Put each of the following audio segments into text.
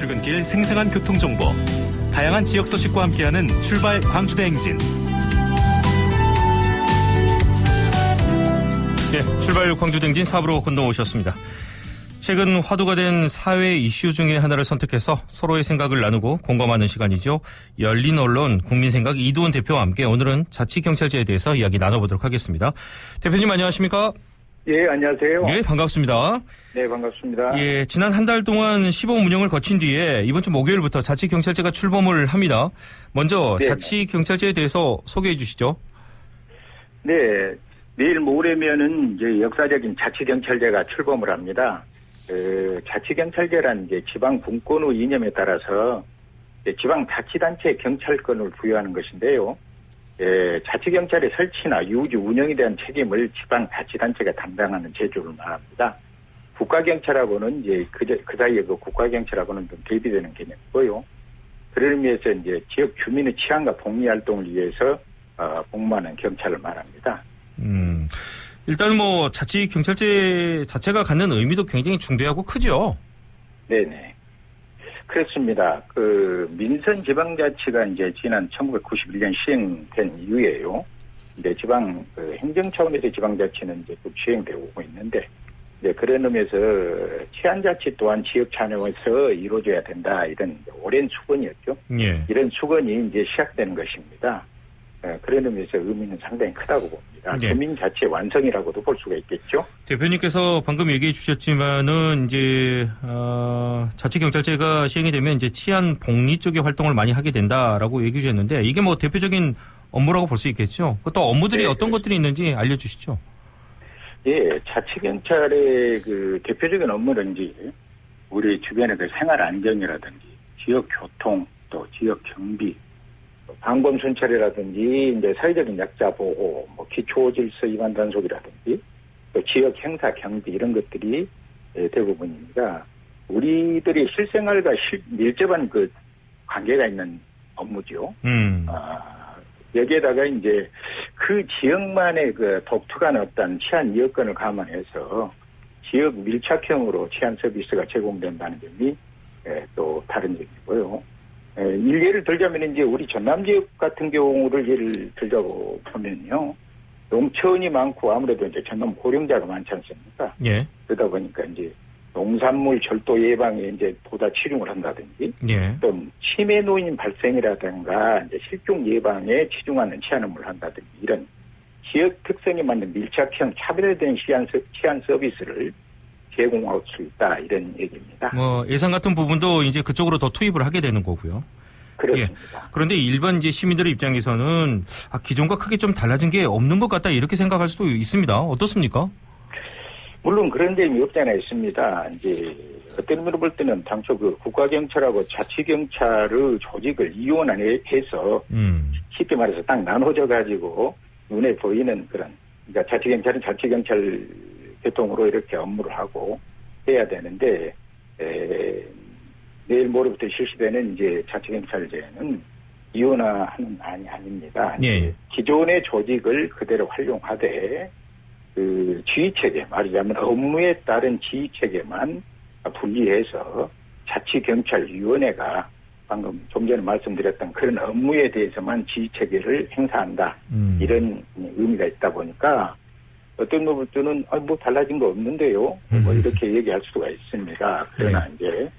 출근길 생생한 교통정보, 다양한 지역 소식과 함께하는 출발 광주대행진. 네, 출발 광주대행진 4부로 건너오셨습니다. 최근 화두가 된 사회 이슈 중에 하나를 선택해서 서로의 생각을 나누고 공감하는 시간이죠. 열린 언론 국민생각 이두원 대표와 함께 오늘은 자치경찰제에 대해서 이야기 나눠보도록 하겠습니다. 대표님 안녕하십니까? 예, 안녕하세요. 네, 반갑습니다. 네, 반갑습니다. 예, 지난 한 달 동안 시범 운영을 거친 뒤에 이번 주 목요일부터 자치경찰제가 출범을 합니다. 먼저 네. 자치경찰제에 대해서 소개해 주시죠. 네, 내일 모레면은 이제 역사적인 자치경찰제가 출범을 합니다. 자치경찰제란 이제 지방 분권의 이념에 따라서 지방 자치단체 경찰권을 부여하는 것인데요. 자치경찰의 설치나 유지 운영에 대한 책임을 지방 자치단체가 담당하는 제도를 말합니다. 국가경찰하고는 이제 그 사이에 그 국가경찰하고는 좀 대비되는 개념이고요. 그런 의미에서 이제 지역 주민의 치안과 복리 활동을 위해서 복무하는 경찰을 말합니다. 일단 뭐 자치경찰제 자체가 갖는 의미도 굉장히 중대하고 크죠. 네네. 그렇습니다. 그 민선지방자치가 이제 지난 1991년 시행된 이후에요. 이제 지방 행정 차원에서 지방자치는 이제 쭉 시행되고 오고 있는데, 이제 그런 의미에서 치안자치 또한 지역 차원에서 이루어져야 된다, 이런 오랜 수건이었죠. 예. 이런 수건이 이제 시작되는 것입니다. 그런 의미에서 의미는 상당히 크다고 봅니다. 예. 주민자치의 완성이라고도 볼 수가 있겠죠. 대표님께서 방금 얘기해 주셨지만은 이제 자치경찰제가 시행이 되면 이제 치안 복리 쪽의 활동을 많이 하게 된다라고 얘기해 주셨는데 이게 뭐 대표적인 업무라고 볼 수 있겠죠. 또 업무들이 네, 어떤 것들이 있는지 알려주시죠. 예, 자치경찰의 그 대표적인 업무는 이제 우리 주변의 그 생활 안전이라든지 지역 교통 또 지역 경비, 방범 순찰이라든지 이제 사회적인 약자 보호, 뭐 기초 질서 위반 단속이라든지 또 지역 행사 경비 이런 것들이 대부분입니다. 우리들이 실생활과 밀접한 그 관계가 있는 업무죠. 여기에다가 이제 그 지역만의 그 독특한 어떤 치안 여건을 감안해서 지역 밀착형으로 치안 서비스가 제공된다는 점이 또 다른 점이고요. 일례를 들자면 이제 우리 전남 지역 같은 경우를 예를 들자고 보면요. 농촌이 많고 아무래도 이제 전남 고령자가 많지 않습니까? 예. 그러다 보니까 이제 농산물 절도 예방에 이제 보다 치중을 한다든지, 예. 또 치매 노인 발생이라든가 이제 실종 예방에 치중하는 치안 업무를 한다든지 이런 지역 특성에 맞는 밀착형 차별화된 치안 서비스를 제공할 수 있다, 이런 얘기입니다. 뭐 예산 같은 부분도 이제 그쪽으로 더 투입을 하게 되는 거고요. 그렇습니다. 예. 그런데 일반 이제 시민들의 입장에서는 기존과 크게 좀 달라진 게 없는 것 같다 이렇게 생각할 수도 있습니다. 어떻습니까? 물론 그런 점이 없잖아 있습니다. 이제 어떤 면으로 볼 때는 당초 그 국가경찰하고 자치경찰의 조직을 이원해서 쉽게 말해서 딱 나눠져 가지고 눈에 보이는 그런, 그러니까 자치경찰은 자치경찰 계통으로 이렇게 업무를 하고 해야 되는데, 내일 모레부터 실시되는 이제 자치경찰제는 이원화하는 안이 아닙니다. 예. 기존의 조직을 그대로 활용하되 그 지휘체계, 말하자면 업무에 따른 지휘체계만 분리해서 자치경찰위원회가 방금 좀 전에 말씀드렸던 그런 업무에 대해서만 지휘체계를 행사한다. 이런 의미가 있다 보니까 어떤 부분들은 뭐 달라진 거 없는데요. 뭐 이렇게 얘기할 수가 있습니다. 그러나 이제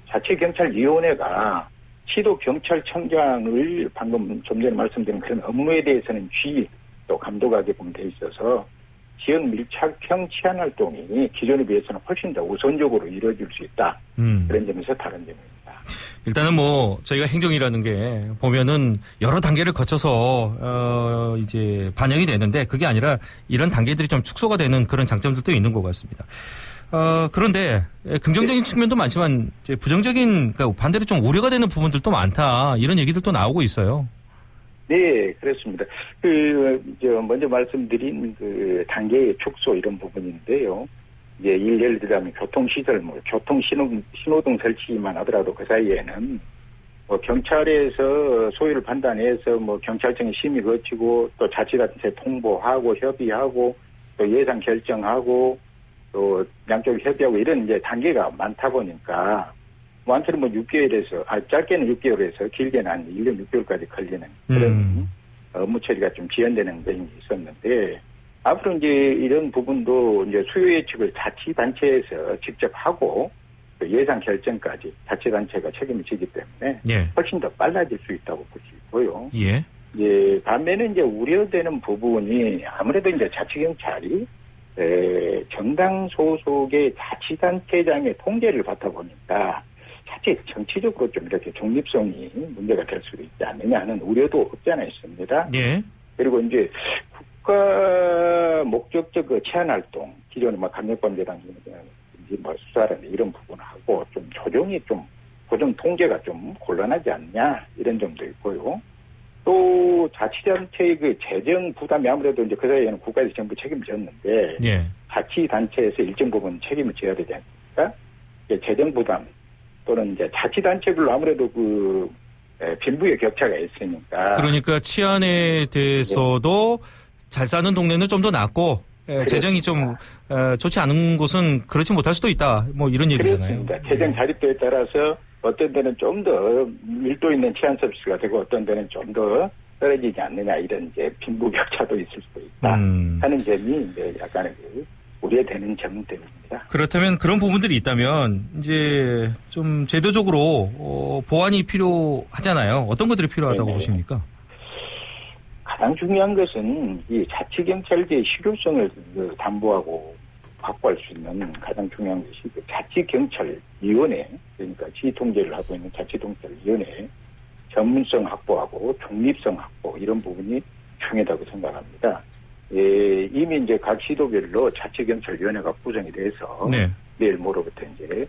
자치경찰위원회가 시도경찰청장을 방금 좀 전에 말씀드린 그런 업무에 대해서는 지휘 또 감독하게끔 돼 있어서 지역 밀착형 치안 활동이 기존에 비해서는 훨씬 더 우선적으로 이루어질 수 있다. 그런 점에서 다른 점입니다. 일단은 뭐 저희가 행정이라는 게 보면은 여러 단계를 거쳐서 이제 반영이 되는데 그게 아니라 이런 단계들이 좀 축소가 되는 그런 장점들도 있는 것 같습니다. 그런데 긍정적인 측면도 많지만 이제 부정적인, 그러니까 반대로 좀 우려가 되는 부분들도 많다, 이런 얘기들도 나오고 있어요. 네, 그렇습니다. 먼저 말씀드린 그 단계의 축소 이런 부분인데요. 이제 예를 들자면 교통시설, 교통신호등 설치만 하더라도 그 사이에는 뭐 경찰에서 소유를 판단해서 뭐 경찰청의 심의 거치고 또 자치단체 통보하고 협의하고 또 예산 결정하고 또 양쪽 협의하고 이런 이제 단계가 많다 보니까 많게는 뭐 6개월에서, 짧게는 6개월에서 길게는 한 1년 6개월까지 걸리는 그런 업무 처리가 좀 지연되는 것이 있었는데, 앞으로 이제 이런 부분도 이제 수요 예측을 자치단체에서 직접 하고, 그 예산 결정까지 자치단체가 책임을 지기 때문에 예. 훨씬 더 빨라질 수 있다고 볼 수 있고요. 예. 예, 반면에 이제 우려되는 부분이 아무래도 이제 자치경찰이 정당 소속의 자치단체장의 통제를 받다 보니까 자칫 정치적으로 좀 이렇게 중립성이 문제가 될 수도 있지 않느냐 하는 우려도 없지 않아 있습니다. 예. 그리고 이제 국가 목적적 그 치안 활동, 기존에 막 강력범죄라든지 뭐 수사라든지 이런 부분하고 좀 조정이 좀 고정 통제가 좀 곤란하지 않냐 이런 점도 있고요. 또 자치단체의 그 재정 부담이 아무래도 이제 그 사이에는 국가에서 전부 책임을 졌는데 예. 자치단체에서 일정 부분 책임을 져야 되지 않습니까? 재정 부담 또는 이제 자치단체별로 아무래도 그 빈부의 격차가 있으니까. 그러니까 치안에 대해서도 잘 사는 동네는 좀 더 낫고 재정이 좀 좋지 않은 곳은 그렇지 못할 수도 있다. 뭐 이런 얘기잖아요. 그렇습니다. 재정 자립도에 따라서 어떤 데는 좀 더 밀도 있는 치안 서비스가 되고 어떤 데는 좀 더 떨어지지 않느냐 이런 이제 빈부 격차도 있을 수도 있다 하는 점이 이제 약간의 우려되는 점들입니다. 그렇다면 그런 부분들이 있다면 이제 좀 제도적으로 보완이 필요하잖아요. 어떤 것들이 필요하다고 네네. 보십니까? 가장 중요한 것은 이 자치경찰제의 실효성을 담보하고 확보할 수 있는 가장 중요한 것이 그 자치경찰위원회, 그러니까 지휘통제를 하고 있는 자치경찰위원회 전문성 확보하고 중립성 확보 이런 부분이 중요하다고 생각합니다. 예, 이미 이제 각 시도별로 자치경찰위원회가 구성이 돼서 네. 내일 모레부터 이제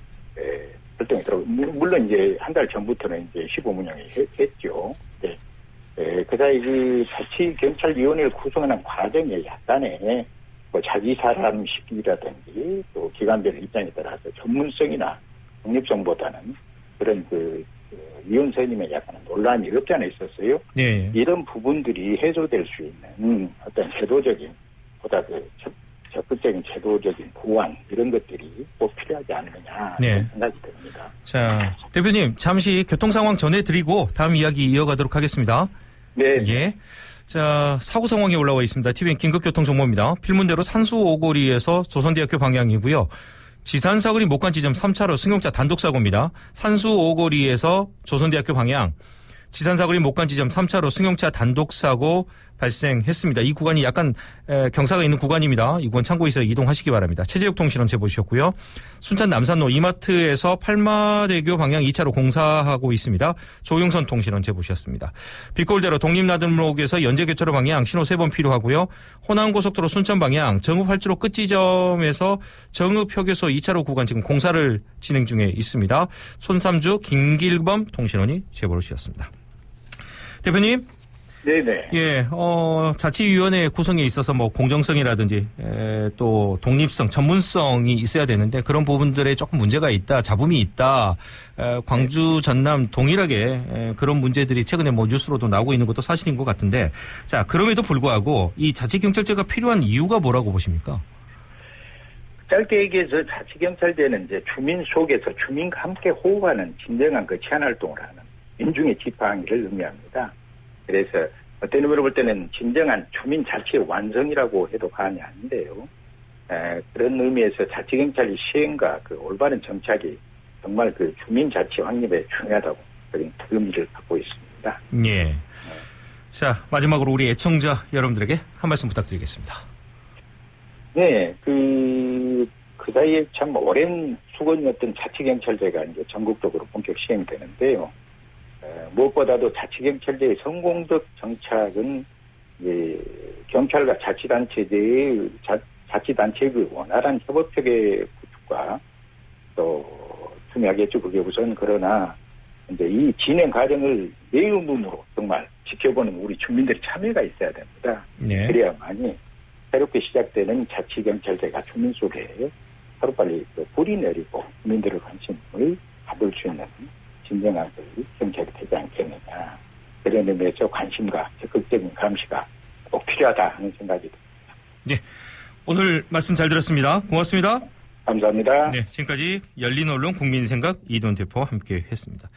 활동이 들어가고 물론 이제 한 달 전부터는 이제 시범 운영을 했죠. 네. 그 사이 그 자치경찰위원회를 구성하는 과정에 약간의 뭐 자기 사람 시기라든지 또 기관별 입장에 따라서 전문성이나 독립성보다는 그런 그 위원 선임에 약간 논란이 없지 않아 있었어요. 네. 이런 부분들이 해소될 수 있는 어떤 제도적인 보다 그 적극적인 제도적인 보완 이런 것들이 꼭 필요하지 않느냐 네. 생각이 듭니다. 자, 대표님 잠시 교통 상황 전해드리고 다음 이야기 이어가도록 하겠습니다. 네. 예. 자, 사고 상황이 올라와 있습니다. TVN 긴급교통 정보입니다. 필문대로 산수 오거리에서 조선대학교 방향이고요. 지산사거리 목간 지점 3차로 승용차 단독사고입니다. 산수 오거리에서 조선대학교 방향, 지산사거리 목간 지점 3차로 승용차 단독사고 발생했습니다. 이 구간이 약간 경사가 있는 구간입니다. 이 구간 참고해서 이동하시기 바랍니다. 최재욱 통신원 제보 주셨고요. 순천 남산로 이마트에서 팔마대교 방향 2차로 공사하고 있습니다. 조용선 통신원 제보 주셨습니다. 빛골대로 독립나들목에서 연제교차로 방향 신호 3번 필요하고요. 호남고속도로 순천 방향 정읍 활주로 끝지점에서 정읍 휴게소 2차로 구간 지금 공사를 진행 중에 있습니다. 손삼주 김길범 통신원이 제보를 주셨습니다. 대표님. 네네. 예, 자치위원회 구성에 있어서 뭐 공정성이라든지 또 독립성, 전문성이 있어야 되는데 그런 부분들에 조금 문제가 있다, 잡음이 있다. 광주, 전남 동일하게 그런 문제들이 최근에 뭐 뉴스로도 나오고 있는 것도 사실인 것 같은데, 자 그럼에도 불구하고 이 자치경찰제가 필요한 이유가 뭐라고 보십니까? 짧게 얘기해서 자치경찰제는 이제 주민 속에서 주민과 함께 호흡하는 진정한 그 치안 활동을 하는 민중의 지팡이를 의미합니다. 그래서 어떤 의미로 볼 때는 진정한 주민 자치의 완성이라고 해도 과언이 아닌데요. 그런 의미에서 자치경찰이 시행과 그 올바른 정착이 정말 그 주민 자치 확립에 중요하다고 그런 의미를 갖고 있습니다. 예. 자, 마지막으로 우리 애청자 여러분들에게 한 말씀 부탁드리겠습니다. 네, 그 사이에 참 오랜 수건이었던 자치경찰제가 이제 전국적으로 본격 시행되는데요. 무엇보다도 자치경찰제의 성공적 정착은 경찰과 자치단체의 그 원활한 협업체계 구축과 또 중요하겠죠. 그게 우선. 그러나 이제 이 진행 과정을 내의문으로 정말 지켜보는 우리 주민들의 참여가 있어야 됩니다. 네. 그래야만이 새롭게 시작되는 자치경찰제가 주민 속에 하루빨리 불이 내리고 주민들의 관심을 받을 수 있는 진정한 경찰이 되지 않겠느냐. 그런 의미에서 관심과 적극적인 감시가 꼭 필요하다 하는 생각이 듭니다. 네. 오늘 말씀 잘 들었습니다. 고맙습니다. 감사합니다. 감사합니다. 네, 지금까지 열린 언론 국민생각 이돈 대표와 함께 했습니다.